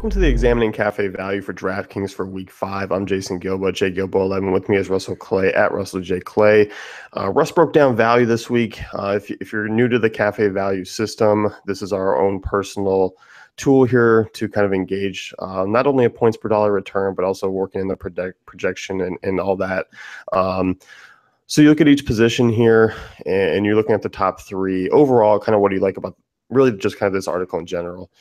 welcome to the Examining Cafe Value for DraftKings for Week 5. I'm Jason Gilbo, J Gilbo 11. With me is Russell Clay at Russell J Clay. Russ broke down value this week. If you're new to the Cafe Value system, this is our own personal tool here to kind of engage not only a points per dollar return, but also working in the projection and all that. So you look at each position here, and you're looking at the top three. Overall, kind of what do you like about really just kind of this article in general?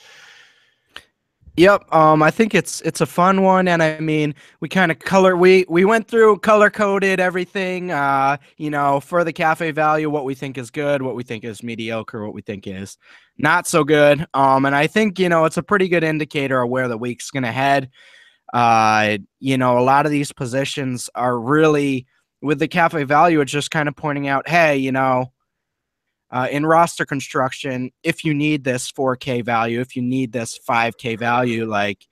Yep. I think it's a fun one, and I mean, we went through color coded everything. For the cafe value, what we think is good, what we think is mediocre, what we think is not so good. And I think it's a pretty good indicator of where the week's gonna head. A lot of these positions are really with the cafe value. It's just kind of pointing out, hey, in roster construction, if you need this 4K value, if you need this 5K value, like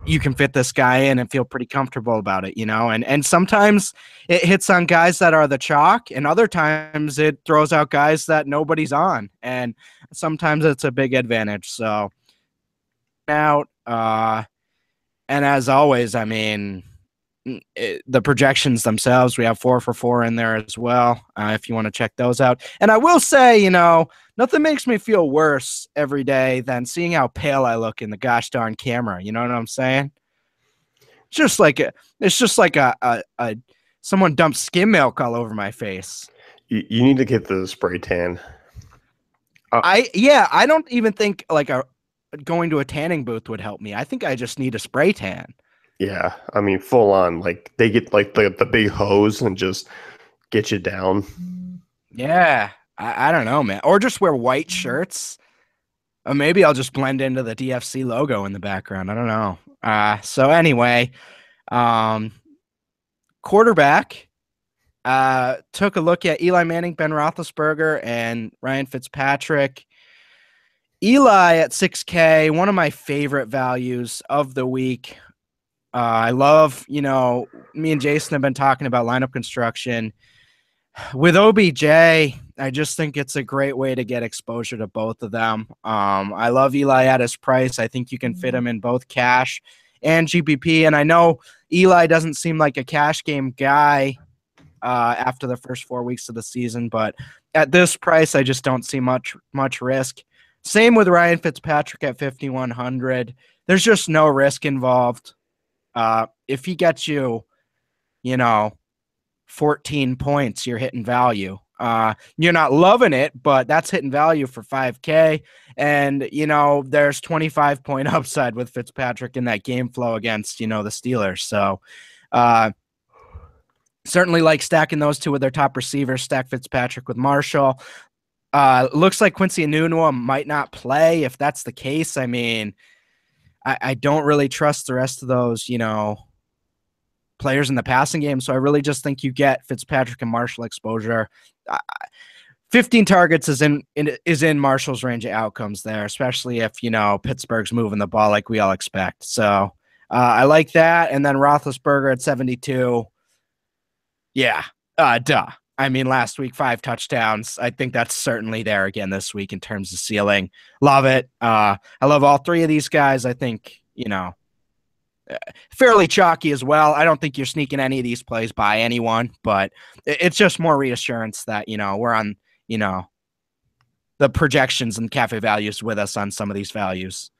you can fit this guy in and feel pretty comfortable about it, and sometimes it hits on guys that are the chalk, and other times it throws out guys that nobody's on, and sometimes it's a big advantage. So out, and as always, I mean, the projections themselves, we have 4 for 4 in there as well, if you want to check those out. And I will say, nothing makes me feel worse every day than seeing how pale I look in the gosh darn camera. You know what I'm saying? It's just like someone dumped skim milk all over my face. You need to get the spray tan. I don't even think going to a tanning booth would help me. I think I just need a spray tan. Yeah, I mean, full on. Like they get like the big hose and just get you down. Yeah, I don't know, man. Or just wear white shirts. Or maybe I'll just blend into the DFC logo in the background. I don't know. So anyway, quarterback. Took a look at Eli Manning, Ben Roethlisberger, and Ryan Fitzpatrick. Eli at 6K, one of my favorite values of the week. I love, me and Jason have been talking about lineup construction. With OBJ, I just think it's a great way to get exposure to both of them. I love Eli at his price. I think you can fit him in both cash and GPP. And I know Eli doesn't seem like a cash game guy after the first 4 weeks of the season, but at this price, I just don't see much risk. Same with Ryan Fitzpatrick at 5,100. There's just no risk involved. If he gets you, 14 points, you're hitting value. You're not loving it, but that's hitting value for 5K. And, there's 25-point upside with Fitzpatrick in that game flow against, the Steelers. So, certainly like stacking those two with their top receivers, stack Fitzpatrick with Marshall. Looks like Quincy Enunwa might not play. If that's the case, I mean, I don't really trust the rest of those, players in the passing game. So I really just think you get Fitzpatrick and Marshall exposure. 15 targets is in Marshall's range of outcomes there, especially if, Pittsburgh's moving the ball like we all expect. So I like that. And then Roethlisberger at 72. Yeah, duh. I mean, last week, 5 touchdowns. I think that's certainly there again this week in terms of ceiling. Love it. I love all 3 of these guys. I think, fairly chalky as well. I don't think you're sneaking any of these plays by anyone, but it's just more reassurance that, we're on, the projections and cafe values with us on some of these values.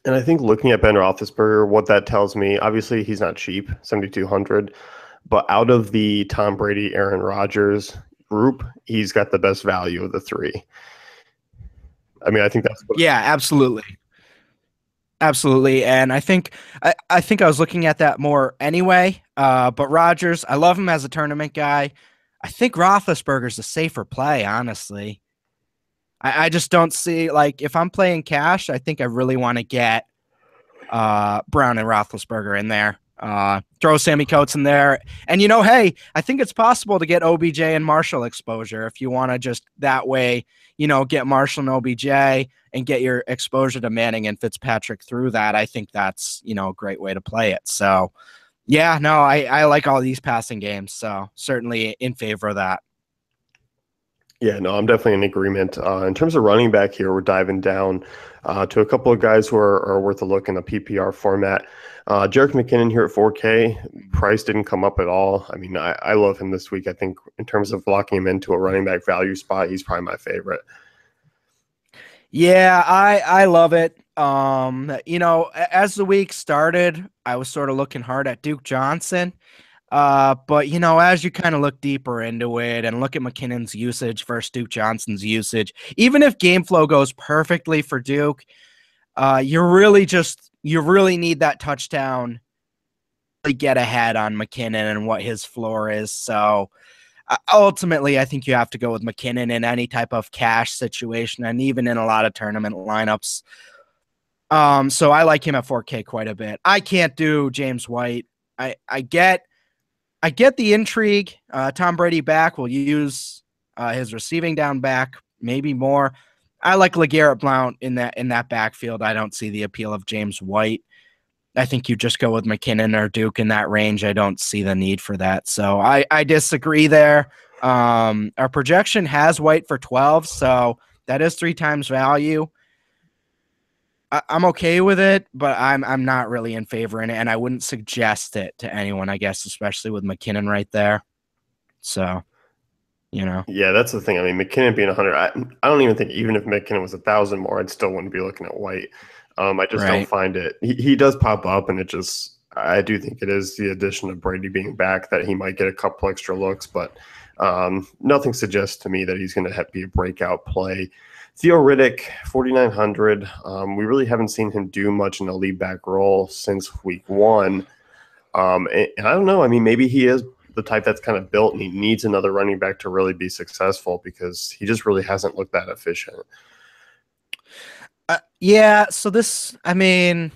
And I think looking at Ben Roethlisberger, what that tells me, obviously he's not cheap, 7,200. But out of the Tom Brady, Aaron Rodgers group, he's got the best value of the 3. I mean, I think that's what. Yeah, absolutely. Absolutely. And I think I was looking at that more anyway. But Rodgers, I love him as a tournament guy. I think Roethlisberger's a safer play, honestly. I just don't see, if I'm playing cash, I think I really want to get Brown and Roethlisberger in there. Throw Sammy Coates in there. And, hey, I think it's possible to get OBJ and Marshall exposure if you want to just that way, get Marshall and OBJ and get your exposure to Manning and Fitzpatrick through that. I think that's, a great way to play it. So, yeah, no, I like all these passing games. So certainly in favor of that. Yeah, no, I'm definitely in agreement. In terms of running back here, we're diving down to a couple of guys who are worth a look in the PPR format. Jerick McKinnon here at 4K. Price didn't come up at all. I mean, I love him this week. I think in terms of locking him into a running back value spot, he's probably my favorite. Yeah, I love it. As the week started, I was sort of looking hard at Duke Johnson. But as you kind of look deeper into it and look at McKinnon's usage versus Duke Johnson's usage, even if game flow goes perfectly for Duke, you really need that touchdown to get ahead on McKinnon and what his floor is. So ultimately, I think you have to go with McKinnon in any type of cash situation and even in a lot of tournament lineups. So I like him at 4K quite a bit. I can't do James White. I get the intrigue. Tom Brady back will use his receiving down back, maybe more. I like LeGarrette Blount in that backfield. I don't see the appeal of James White. I think you just go with McKinnon or Duke in that range. I don't see the need for that. So I disagree there. Our projection has White for 12, so that is 3 times value. I'm okay with it, but I'm not really in favor in it, and I wouldn't suggest it to anyone, I guess, especially with McKinnon right there. So, Yeah, that's the thing. I mean, McKinnon being 100, I don't even think even if McKinnon was 1,000 more, I'd still wouldn't be looking at White. I just don't right. find it. He does pop up, and it just I do think it is the addition of Brady being back that he might get a couple extra looks, but nothing suggests to me that he's going to be a breakout play. Theo Riddick, 4,900. We really haven't seen him do much in a lead back role since week 1. And I don't know. I mean, maybe he is the type that's kind of built and he needs another running back to really be successful because he just really hasn't looked that efficient. Yeah, so I mean,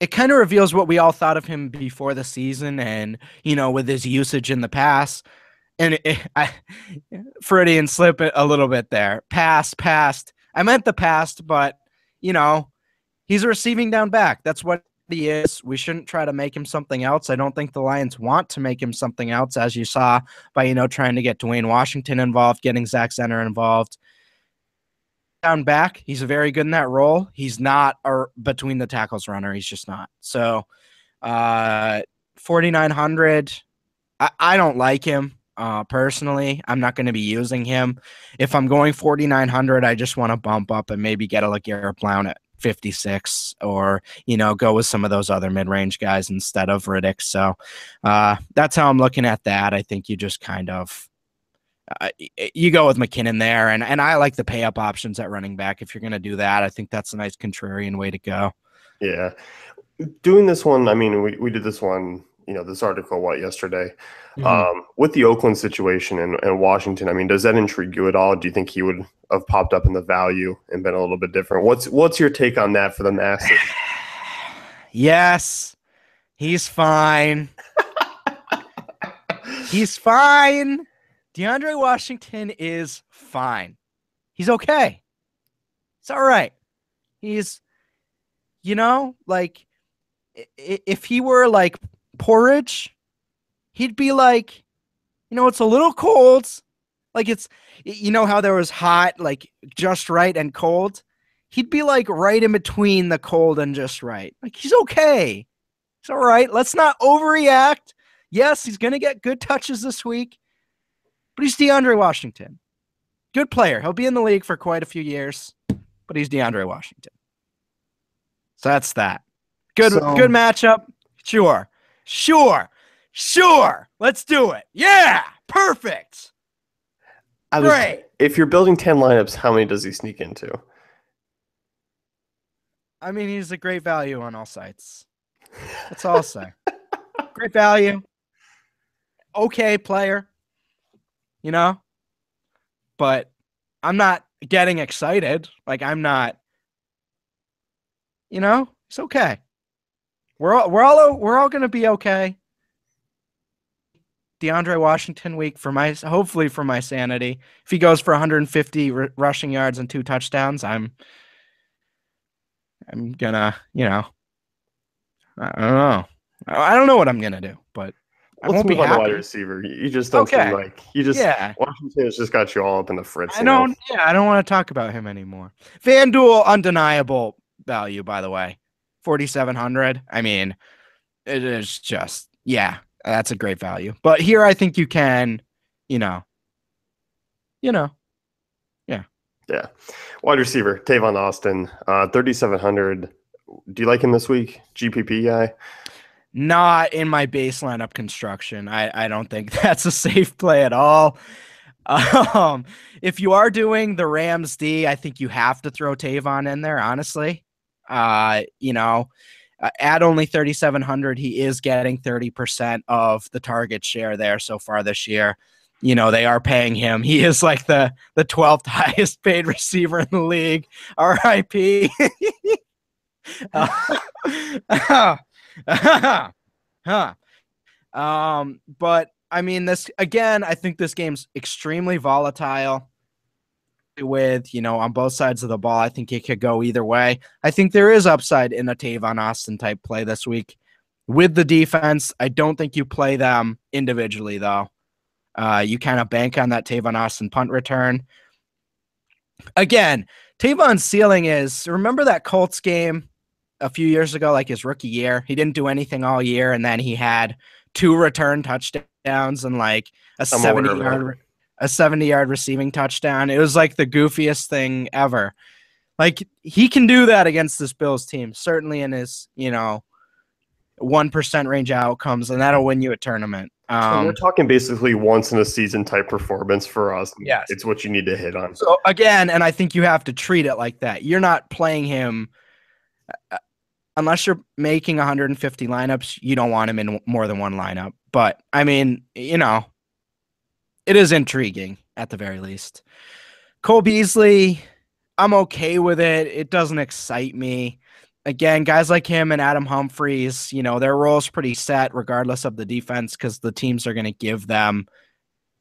it kind of reveals what we all thought of him before the season and, with his usage in the past. And Freudian slip a little bit there. Past. I meant the past, but, he's a receiving down back. That's what he is. We shouldn't try to make him something else. I don't think the Lions want to make him something else, as you saw by, trying to get Dwayne Washington involved, getting Zach Zenner involved. Down back, he's very good in that role. He's not a between the tackles runner. He's just not. So, 4,900. I don't like him personally. I'm not going to be using him. If I'm going 4,900, I just want to bump up and maybe get a LeGarrette Blount at 56 or, go with some of those other mid-range guys instead of Riddick. So that's how I'm looking at that. I think you just kind of you go with McKinnon there, and I like the pay up options at running back. If you're going to do that, I think that's a nice contrarian way to go. Yeah. Doing this one, I mean, we did this one, this article, yesterday? Mm-hmm. With the Oakland situation and Washington, I mean, does that intrigue you at all? Do you think he would have popped up in the value and been a little bit different? What's your take on that for the masses? Yes, he's fine. He's fine. DeAndre Washington is fine. He's okay. It's all right. He's, like, if he were like porridge, he'd be like, it's a little cold. Like it's, how there was hot, like just right and cold. He'd be like right in between the cold and just right. Like he's okay. It's all right. Let's not overreact. Yes, he's going to get good touches this week, but he's DeAndre Washington. Good player. He'll be in the league for quite a few years, but he's DeAndre Washington. So that's that. Good matchup. Sure. Let's do it. Yeah. Perfect. Great. If you're building 10 lineups, how many does he sneak into? I mean, he's a great value on all sites. That's all I'll say. Great value. Okay player. But I'm not getting excited. Like I'm not, it's okay. We're all going to be okay. DeAndre Washington week hopefully for my sanity. If he goes for 150 rushing yards and 2 touchdowns, I'm gonna, I don't know. I don't know what I'm gonna do, but I let's won't be move on to wide happy. receiver. You just don't seem Okay. like you just Yeah. Washington has just got you all up in the fritz, I you know. don't. Yeah, I don't want to talk about him anymore. FanDuel undeniable value, by the way, 4,700. I mean, it is just yeah, that's a great value. But here, I think you can, you know, you know, yeah. Yeah. Wide receiver, Tavon Austin, 3,700. Do you like him this week? GPP guy? Not in my base lineup construction. I don't think that's a safe play at all. Um, if you are doing the Rams D, I think you have to throw Tavon in there, honestly. At only 3,700, he is getting 30% of the target share there so far this year. They are paying him. He is like the 12th highest paid receiver in the league. RIP. But I mean, this again, I think this game's extremely volatile with, on both sides of the ball. I think it could go either way. I think there is upside in a Tavon Austin type play this week with the defense. I don't think you play them individually, though. You kind of bank on that Tavon Austin punt return. Again, Tavon's ceiling is, remember that Colts game a few years ago, like his rookie year? He didn't do anything all year, and then he had 2 return touchdowns and like a 70-yard receiving touchdown. It was like the goofiest thing ever. Like, he can do that against this Bills team, certainly in his 1% range outcomes, and that'll win you a tournament. So we're talking basically once in a season type performance for us. Yes. It's what you need to hit on. So again, and I think you have to treat it like that. You're not playing him unless you're making 150 lineups. You don't want him in more than one lineup. But I mean, it is intriguing at the very least. Cole Beasley, I'm okay with it. It doesn't excite me. Again, guys like him and Adam Humphries, their role's pretty set regardless of the defense because the teams are going to give them,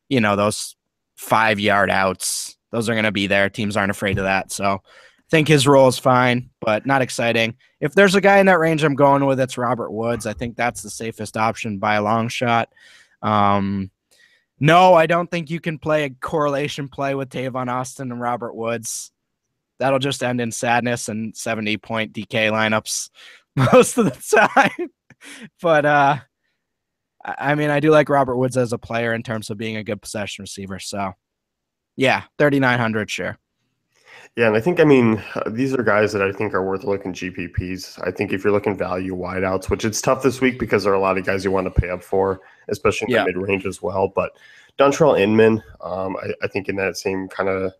those 5-yard outs. Those are going to be there. Teams aren't afraid of that. So I think his role is fine, but not exciting. If there's a guy in that range I'm going with, it's Robert Woods. I think that's the safest option by a long shot. No, I don't think you can play a correlation play with Tavon Austin and Robert Woods. That'll just end in sadness and 70-point DK lineups most of the time. But, I mean, I do like Robert Woods as a player in terms of being a good possession receiver. So, yeah, 3,900, sure. Yeah, and I think, these are guys that I think are worth looking GPPs. I think if you're looking value wideouts, which it's tough this week because there are a lot of guys you want to pay up for, especially in the mid-range as well. But Dontrell Inman, I think in that same kind of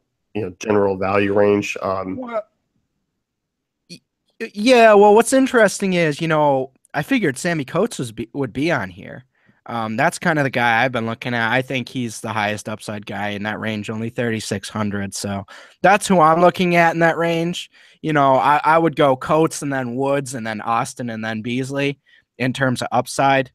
general value range. What's interesting is, I figured Sammy Coates would be on here. That's kind of the guy I've been looking at. I think he's the highest upside guy in that range, only 3,600. So that's who I'm looking at in that range. I would go Coates and then Woods and then Austin and then Beasley in terms of upside.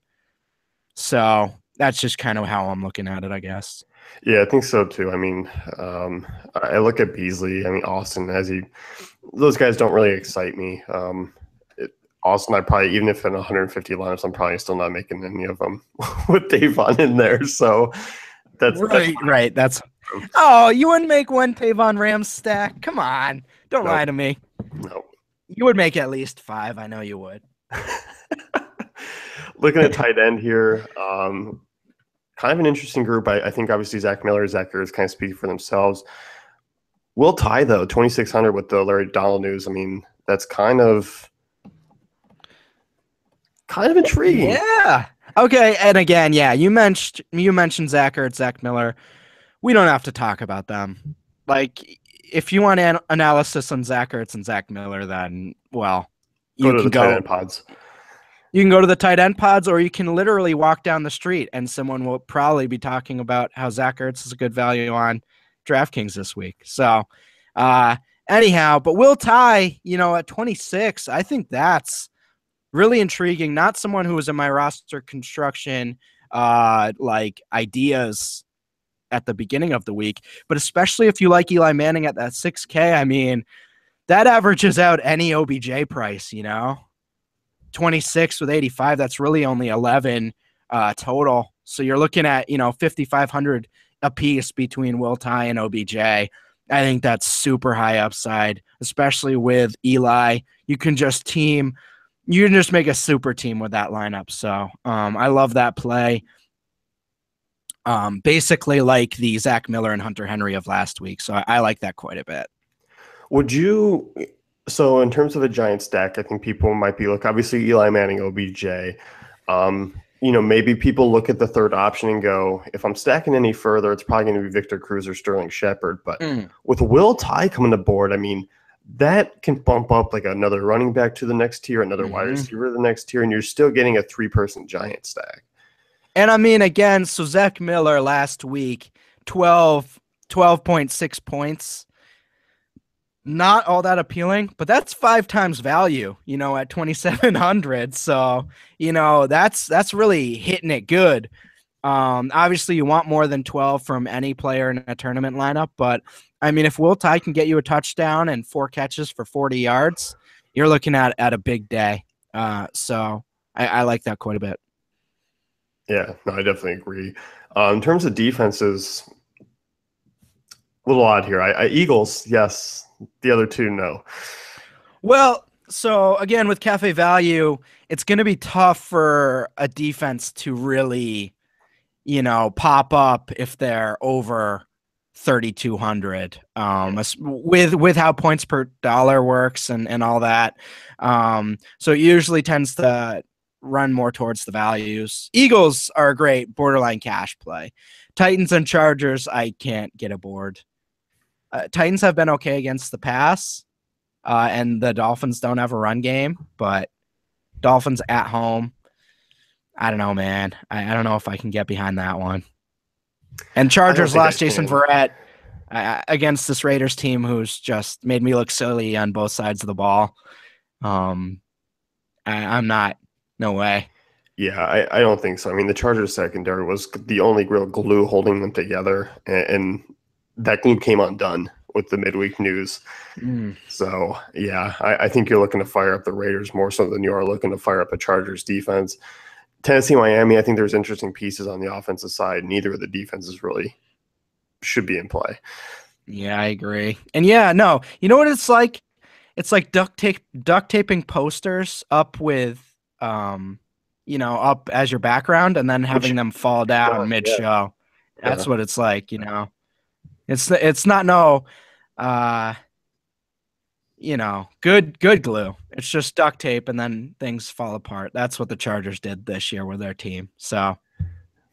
So that's just kind of how I'm looking at it, I guess. Yeah, I think so too. I look at Beasley. Austin, those guys don't really excite me. Austin, I probably, even if in 150 lineups, I'm probably still not making any of them with Tavon in there. So that's right. You wouldn't make one Tavon Rams stack. Come on, don't lie to me. No, you would make at least 5. I know you would. Looking at tight end here, kind of an interesting group. I think obviously Zach Miller, Zach Ertz kind of speak for themselves. Will Ty, though, 2,600 with the Larry Donald news. That's kind of intriguing. Yeah. Okay. And again, you mentioned Zach Ertz, Zach Miller. We don't have to talk about them. Like, if you want analysis on Zach Ertz and Zach Miller, then go to the tight end pods. You can go to the tight end pods, or you can literally walk down the street and someone will probably be talking about how Zach Ertz is a good value on DraftKings this week. So, anyhow, but Will Ty, at 26, I think that's really intriguing. Not someone who was in my roster construction, ideas at the beginning of the week, but especially if you like Eli Manning at that 6K, that averages out any OBJ price, 26 with 85, that's really only 11 total. So you're looking at 5,500 a piece between Will Ty and OBJ. I think that's super high upside, especially with Eli. You can just make a super team with that lineup. So I love that play. Basically like the Zach Miller and Hunter Henry of last week. So I like that quite a bit. So in terms of a giant stack, I think people might be obviously Eli Manning, OBJ. Maybe people look at the third option and go, if I'm stacking any further, it's probably going to be Victor Cruz or Sterling Shepard. But with Will Ty coming to board, I mean, that can bump up like another running back to the next tier, another wide receiver to the next tier, and you're still getting a 3-person giant stack. And I mean, again, so Zach Miller last week, 12.6 points. Not all that appealing, but that's 5 times value, at 2,700. So, that's really hitting it good. Obviously you want more than 12 from any player in a tournament lineup, but I mean, if Will Ty can get you a touchdown and 4 catches for 40 yards, you're looking at a big day. So I like that quite a bit. Yeah, no, I definitely agree. In terms of defenses, a little odd here. Eagles, yes. The other two, no. Well, so again, with cafe value, it's going to be tough for a defense to really, pop up if they're over 3,200. With how points per dollar works and all that. So it usually tends to run more towards the values. Eagles are a great borderline cash play. Titans and Chargers, I can't get aboard. Titans have been okay against the pass, and the Dolphins don't have a run game, but Dolphins at home, I don't know, man. I don't know if I can get behind that one. And Chargers lost Jason Verrett against this Raiders team who's just made me look silly on both sides of the ball. I'm not. No way. Yeah, I don't think so. I mean, the Chargers secondary was the only real glue holding them together, and that glue came undone with the midweek news. So, yeah, I think you're looking to fire up the Raiders more so than you are looking to fire up a Chargers defense. Tennessee, Miami, I think there's interesting pieces on the offensive side. Neither of the defenses really should be in play. Yeah, I agree. And yeah, no, you know what it's like? It's like duct taping posters up with, up as your background and then having them fall down mid-show. Yeah. That's what it's like, It's not good glue. It's just duct tape and then things fall apart. That's what the Chargers did this year with their team. So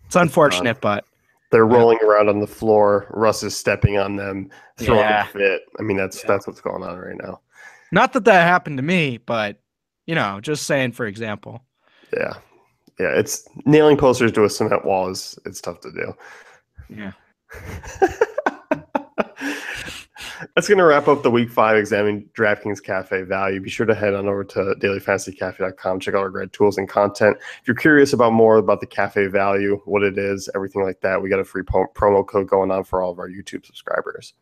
it's unfortunate, but they're rolling around on the floor. Russ is stepping on them, throwing a fit. I mean, that's what's going on right now. Not that happened to me, but just saying for example. Yeah. It's nailing posters to a cement wall it's tough to do. Yeah. That's going to wrap up the Week 5 examining DraftKings Cafe value. Be sure to head on over to dailyfantasycafe.com. Check out our great tools and content. If you're curious about more about the Cafe value, what it is, everything like that, we got a free promo code going on for all of our YouTube subscribers.